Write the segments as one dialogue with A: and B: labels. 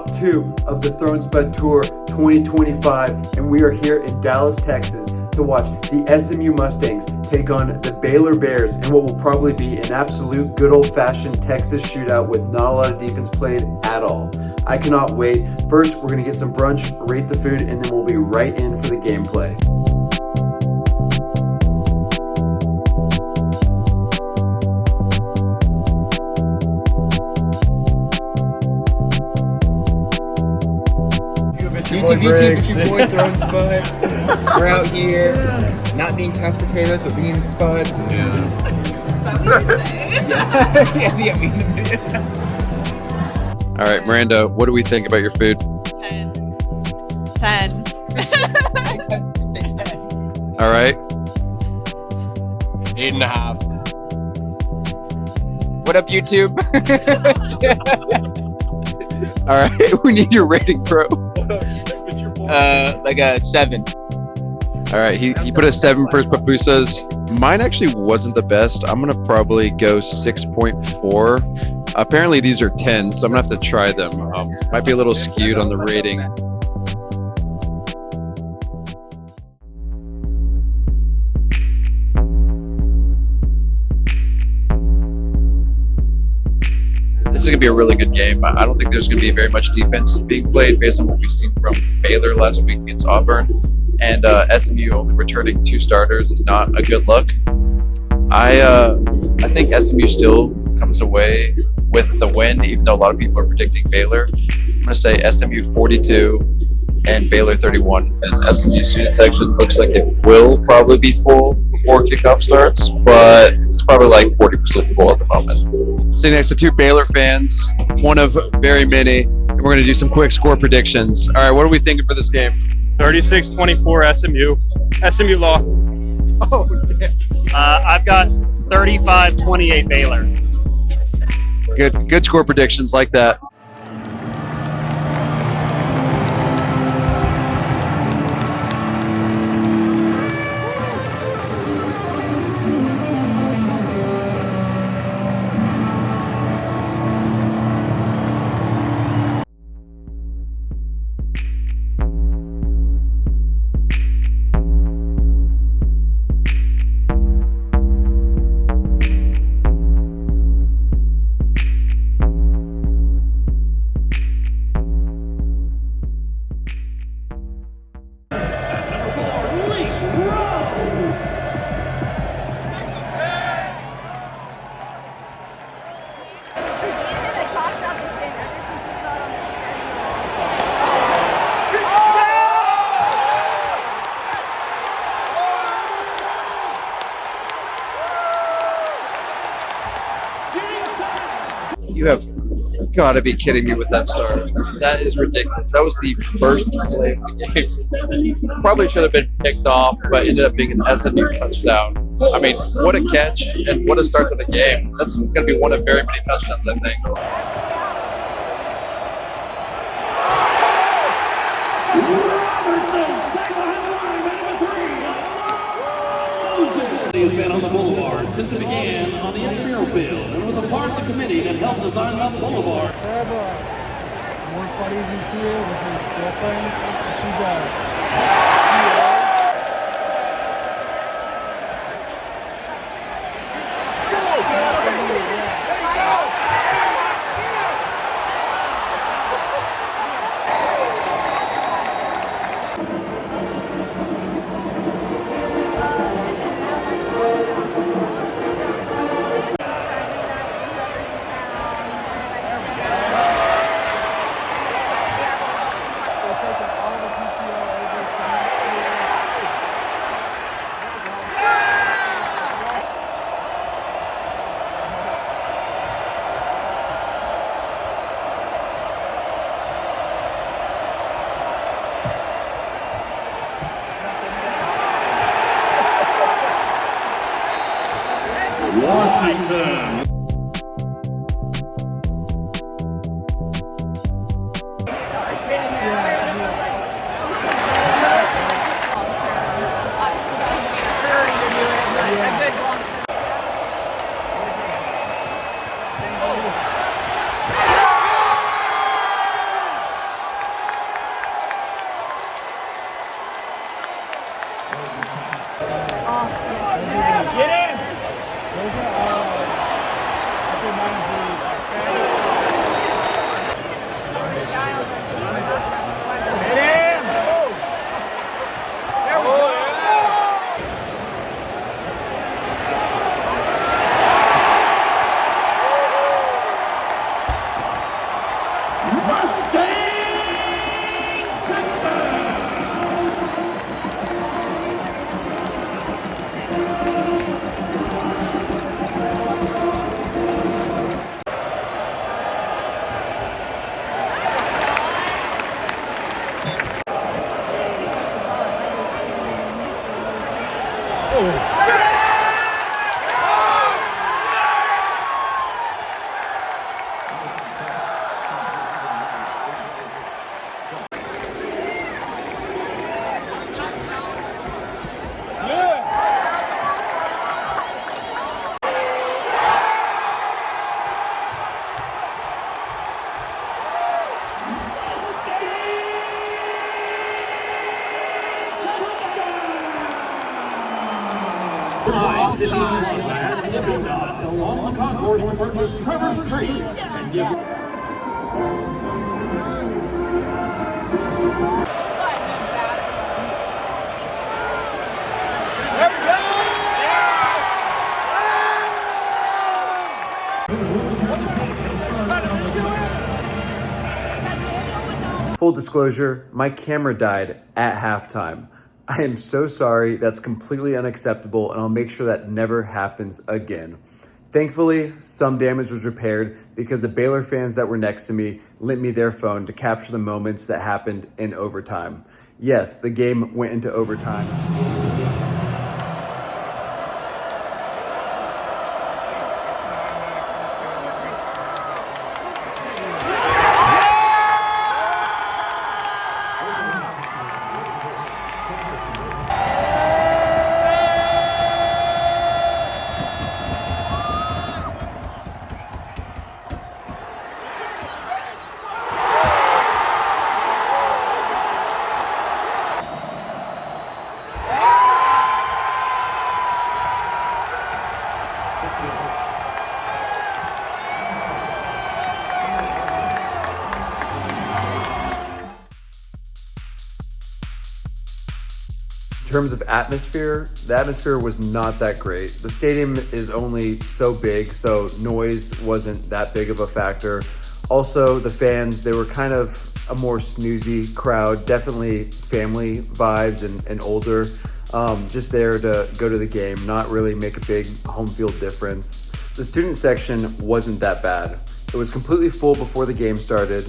A: top 2 of the Throne Spud Tour 2025, and we are here in Dallas, Texas to watch the SMU Mustangs take on the Baylor Bears in what will probably be an absolute good old-fashioned Texas shootout with not a lot of defense played at all. I cannot wait. First, we're going to get some brunch, rate the food, and then we'll be right in for the gameplay.
B: YouTube, it's your boy Throne Spud. We're out here, not being couch potatoes, but being spuds.
C: Yeah.
D: Is that what you say?
B: Yeah.
C: All right, Miranda, what do we think about your food?
D: 10. 10.
C: All right.
E: 8.5.
B: What up, YouTube?
C: All right, we need your rating, bro.
E: Like a 7.
C: All right, he put a 7 for his pupusas. Mine actually wasn't the best. I'm gonna probably go 6.4. Apparently these are 10, so I'm gonna have to try them. Might be a little skewed on the rating. This is going to be a really good game. I don't think there's going to be very much defense being played based on what we've seen from Baylor last week against Auburn. And SMU only returning 2 starters is not a good look. I think SMU still comes away with the win, even though a lot of people are predicting Baylor. I'm going to say SMU 42 and Baylor 31. And SMU student section looks like it will probably be full before kickoff starts, but it's probably like 40% full at the moment. Sitting next to 2 Baylor fans, one of very many, and we're going to do some quick score predictions. All right, what are we thinking for this game?
F: 36-24 SMU. SMU law.
C: Oh, damn.
F: I've got 35-28 Baylor.
C: Good score predictions like that. You have got to be kidding me with that start. That is ridiculous. That was the first play of the game. Probably should have been picked off, but ended up being an SMU touchdown. I mean, what a catch and what a start to the game. That's going to be one of very many touchdowns, I think.
G: He has been on the boulevard since it began on the intramural field and was a part of the committee that helped design that boulevard.
H: One party is here with his girlfriend, and she's
G: Washington. Buy Cities Plaza at Dipping Dots along the concourse to purchase Trevor's Trees and give
A: Full disclosure, my camera died at halftime. I am so sorry, that's completely unacceptable, and I'll make sure that never happens again. Thankfully, some damage was repaired because the Baylor fans that were next to me lent me their phone to capture the moments that happened in overtime. Yes, the game went into overtime. In terms of atmosphere, the atmosphere was not that great. The stadium is only so big, so noise wasn't that big of a factor. Also, the fans, they were kind of a more snoozy crowd, definitely family vibes and older, just there to go to the game, not really make a big home field difference. The student section wasn't that bad. It was completely full before the game started.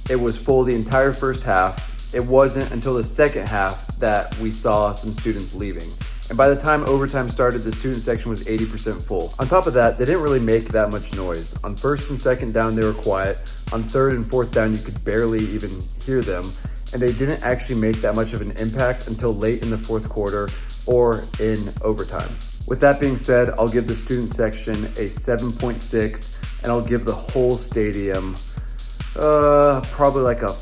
A: It was full the entire first half. It wasn't until the second half that we saw some students leaving. And by the time overtime started, the student section was 80% full. On top of that, they didn't really make that much noise. On first and second down, they were quiet. On third and fourth down, you could barely even hear them. And they didn't actually make that much of an impact until late in the fourth quarter or in overtime. With that being said, I'll give the student section a 7.6, and I'll give the whole stadium probably like a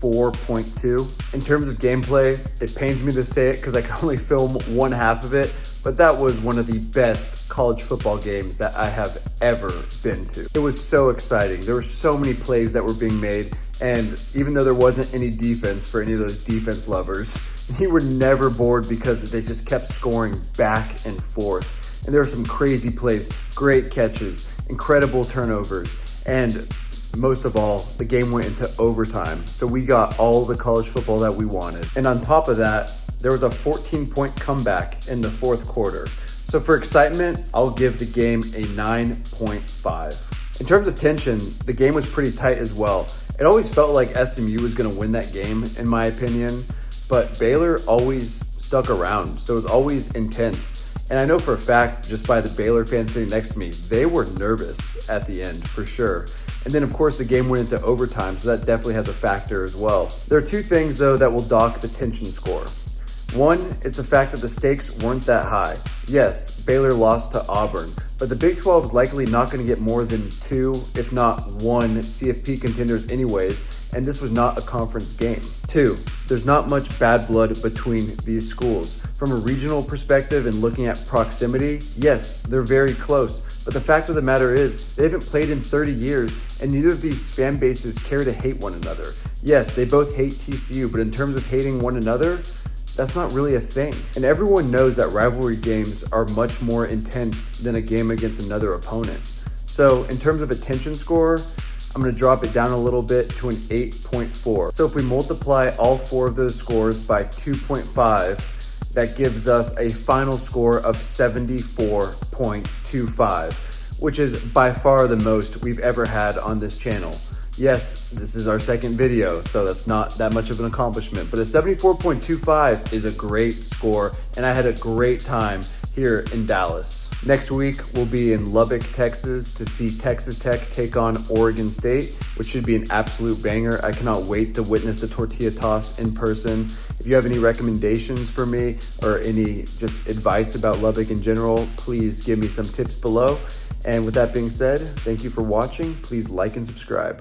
A: 4.2. In terms of gameplay, it pains me to say it because I can only film one half of it, but that was one of the best college football games that I have ever been to. It was so exciting. There were so many plays that were being made, and even though there wasn't any defense for any of those defense lovers, you were never bored because they just kept scoring back and forth. And there were some crazy plays, great catches, incredible turnovers, and most of all, the game went into overtime, so we got all the college football that we wanted. And on top of that, there was a 14-point comeback in the fourth quarter. So for excitement, I'll give the game a 9.5. In terms of tension, the game was pretty tight as well. It always felt like SMU was going to win that game, in my opinion, but Baylor always stuck around, so it was always intense. And I know for a fact, just by the Baylor fans sitting next to me, they were nervous at the end, for sure. And then, of course, the game went into overtime, so that definitely has a factor as well. There are two things, though, that will dock the tension score. One, it's the fact that the stakes weren't that high. Yes, Baylor lost to Auburn, but the Big 12 is likely not going to get more than 2, if not 1, CFP contenders anyways, and this was not a conference game. 2, there's not much bad blood between these schools. From a regional perspective and looking at proximity, yes, they're very close, but the fact of the matter is, they haven't played in 30 years, and neither of these fan bases care to hate one another. Yes, they both hate TCU, but in terms of hating one another, that's not really a thing. And everyone knows that rivalry games are much more intense than a game against another opponent. So in terms of a tension score, I'm going to drop it down a little bit to an 8.4. So if we multiply all 4 of those scores by 2.5, that gives us a final score of 74.25, which is by far the most we've ever had on this channel. Yes, this is our second video, so that's not that much of an accomplishment, but a 74.25 is a great score, and I had a great time here in Dallas. Next week, we'll be in Lubbock, Texas to see Texas Tech take on Oregon State, which should be an absolute banger. I cannot wait to witness the tortilla toss in person. If you have any recommendations for me or any just advice about Lubbock in general, please give me some tips below. And with that being said, thank you for watching. Please like and subscribe.